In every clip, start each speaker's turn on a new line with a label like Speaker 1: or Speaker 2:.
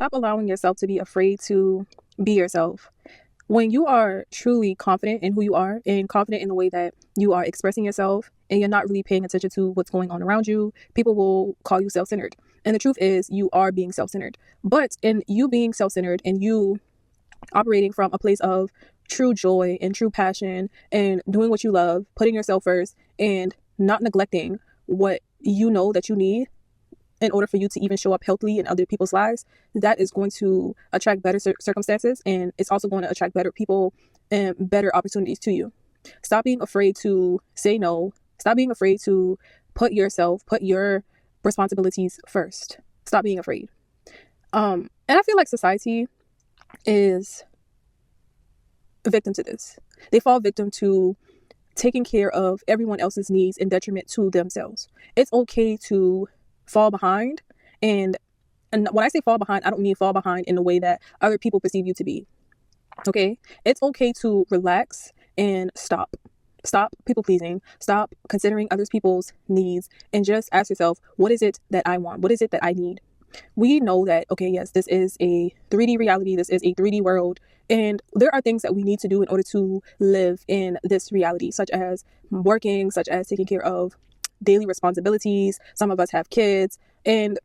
Speaker 1: Stop allowing yourself to be afraid to be yourself. When you are truly confident in who you are and confident in the way that you are expressing yourself and you're not really paying attention to what's going on around you, people will call you self-centered. And the truth is you are being self-centered. But in you being self-centered and you operating from a place of true joy and true passion and doing what you love, putting yourself first and not neglecting what you know that you need in order for you to even show up healthily in other people's lives, that is going to attract better circumstances, and it's also going to attract better people and better opportunities to you. Stop being afraid to say no. Stop being afraid to put your responsibilities first. Stop being afraid. And I feel like society is a victim to this. They fall victim to taking care of everyone else's needs in detriment to themselves. It's okay to fall behind, and when I say fall behind, I don't mean fall behind in the way that other people perceive you to be. Okay? It's okay to relax and stop people pleasing, stop considering other people's needs, and just ask yourself, what is it that I want? What is it that I need? We know that, okay, yes, this is a 3D reality, this is a 3D world, and there are things that we need to do in order to live in this reality, such as working, such as taking care of daily responsibilities. Some of us have kids, and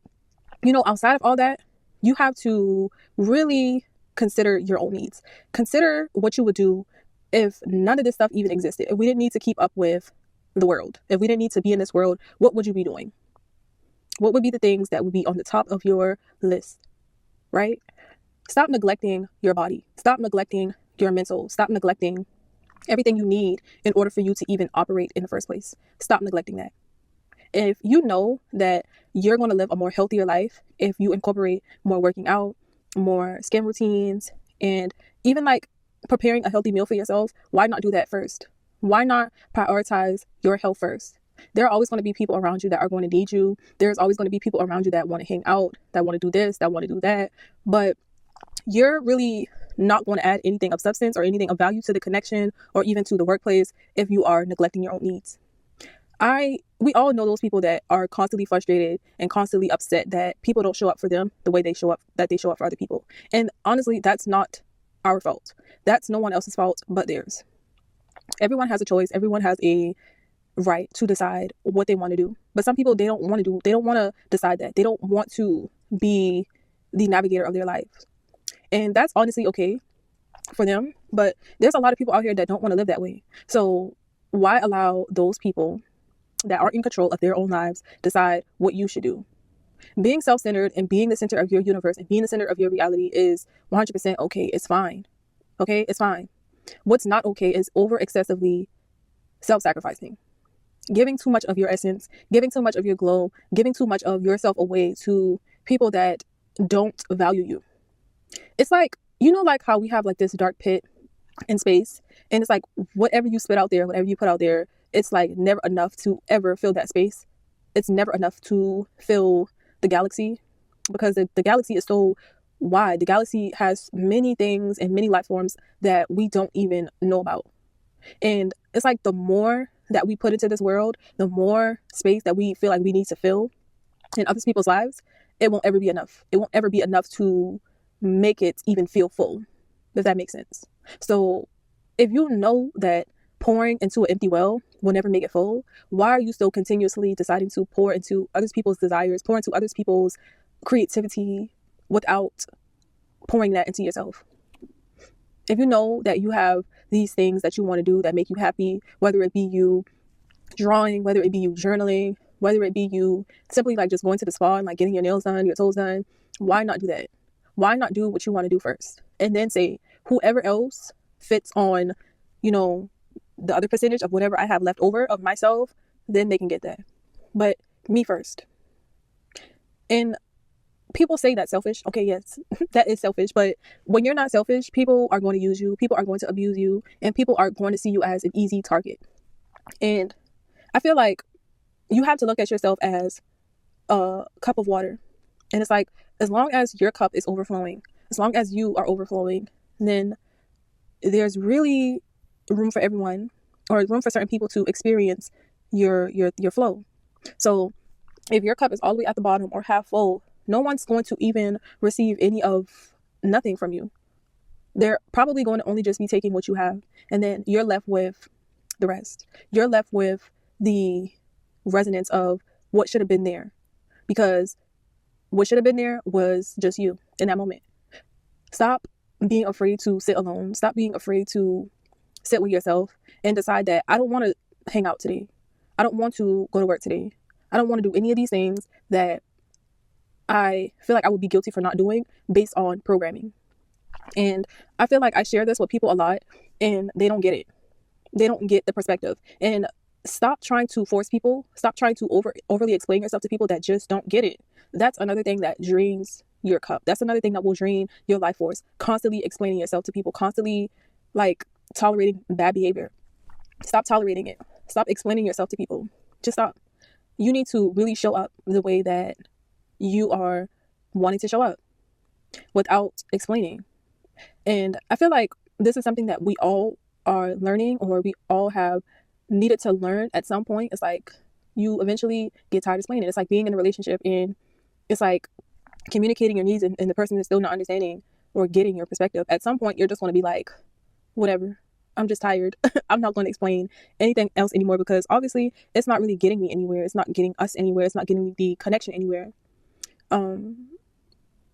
Speaker 1: outside of all that, you have to really consider your own needs. Consider what you would do if none of this stuff even existed. If we didn't need to keep up with the world, if we didn't need to be in this world, what would you be doing? What would be the things that would be on the top of your list, right? Stop neglecting your body. Stop neglecting your mental. Stop neglecting everything you need in order for you to even operate in the first place. Stop neglecting that. If you know that you're going to live a more healthier life, if you incorporate more working out, more skin routines, and even like preparing a healthy meal for yourself, why not do that first? Why not prioritize your health first? There are always going to be people around you that are going to need you. There's always going to be people around you that want to hang out, that want to do this, that want to do that. But you're really not going to add anything of substance or anything of value to the connection or even to the workplace if you are neglecting your own needs. We all know those people that are constantly frustrated and constantly upset that people don't show up for them the way they show up for other people. And honestly, that's not our fault. That's no one else's fault but theirs. Everyone has a choice. Everyone has a right to decide what they want to do. But some people, they don't want to decide that. They don't want to be the navigator of their life. And that's honestly okay for them. But there's a lot of people out here that don't want to live that way. So why allow those people that are in control of their own lives decide what you should do? Being self-centered and being the center of your universe and being the center of your reality is 100% okay. It's fine. Okay? It's fine. What's not okay is over excessively self-sacrificing. Giving too much of your essence, giving too much of your glow, giving too much of yourself away to people that don't value you. It's like, like how we have like this dark pit in space, and it's like whatever you spit out there, whatever you put out there, it's like never enough to ever fill that space. It's never enough to fill the galaxy, because the galaxy is so wide. The galaxy has many things and many life forms that we don't even know about. And it's like the more that we put into this world, the more space that we feel like we need to fill in other people's lives, it won't ever be enough. It won't ever be enough to make it even feel full, if that makes sense. So if you know that pouring into an empty well will never make it full, why are you still continuously deciding to pour into other people's desires, pour into other people's creativity without pouring that into yourself? If you know that you have these things that you want to do that make you happy, whether it be you drawing, whether it be you journaling, whether it be you simply like just going to the spa and like getting your nails done, your toes done, why not do that? Why not do what you want to do first? And then say, whoever else fits on, the other percentage of whatever I have left over of myself, then they can get that. But me first. And people say that's selfish. Okay, yes, that is selfish. But when you're not selfish, people are going to use you. People are going to abuse you. And people are going to see you as an easy target. And I feel like you have to look at yourself as a cup of water. And it's like, as long as your cup is overflowing, as long as you are overflowing, then there's really room for everyone, or room for certain people to experience your flow. So if your cup is all the way at the bottom or half full, No one's going to even receive any of nothing from you. They're probably going to only just be taking what you have. And then you're left with the rest. You're left with the resonance of what should have been there. Because what should have been there was just you in that moment. Stop being afraid to sit alone. Stop being afraid to sit with yourself and decide that I don't want to hang out today. I don't want to go to work today. I don't want to do any of these things that I feel like I would be guilty for not doing based on programming. And I feel like I share this with people a lot and they don't get it. They don't get the perspective. And stop trying to force people. Stop trying to overly explain yourself to people that just don't get it. That's another thing that drains your cup. That's another thing that will drain your life force. Constantly explaining yourself to people, constantly like tolerating bad behavior. Stop tolerating it. Stop explaining yourself to people. Just stop. You need to really show up the way that you are wanting to show up without explaining. And I feel like this is something that we all are learning, or we all have needed to learn at some point. It's like you eventually get tired of explaining. It's like being in a relationship and it's like communicating your needs and the person is still not understanding or getting your perspective. At some point, you're just going to be like, whatever. I'm just tired. I'm not going to explain anything else anymore because obviously it's not really getting me anywhere. It's not getting us anywhere. It's not getting the connection anywhere.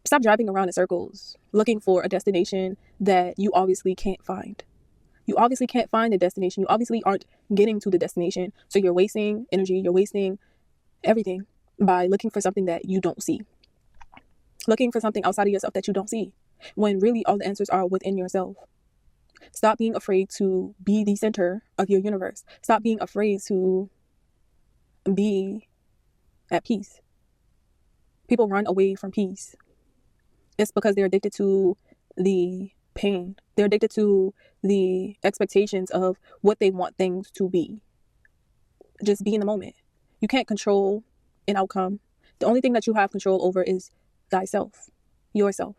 Speaker 1: Stop driving around in circles looking for a destination that you obviously can't find. You obviously can't find the destination. You obviously aren't getting to the destination. So you're wasting energy. You're wasting everything by looking for something that you don't see. Looking for something outside of yourself that you don't see. When really all the answers are within yourself. Stop being afraid to be the center of your universe. Stop being afraid to be at peace. People run away from peace. It's because they're addicted to the pain. They're addicted to the expectations of what they want things to be. Just be in the moment. You can't control an outcome. The only thing that you have control over is thyself, yourself.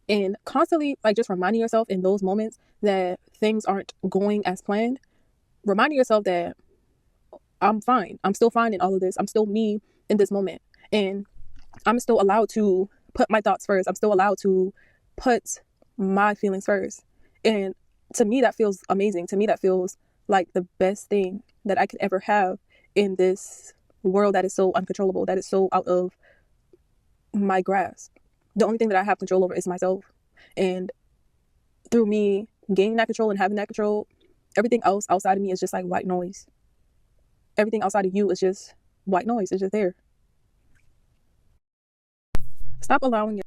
Speaker 1: And constantly, like, just reminding yourself in those moments that things aren't going as planned. Reminding yourself that I'm fine. I'm still fine in all of this. I'm still me in this moment. And I'm still allowed to put my thoughts first. I'm still allowed to put my feelings first. And to me, that feels amazing. To me, that feels like the best thing that I could ever have in this world that is so uncontrollable, that is so out of my grasp. The only thing that I have control over is myself. And through me gaining that control and having that control, everything else outside of me is just like white noise. Everything outside of you is just white noise. It's just there. Stop allowing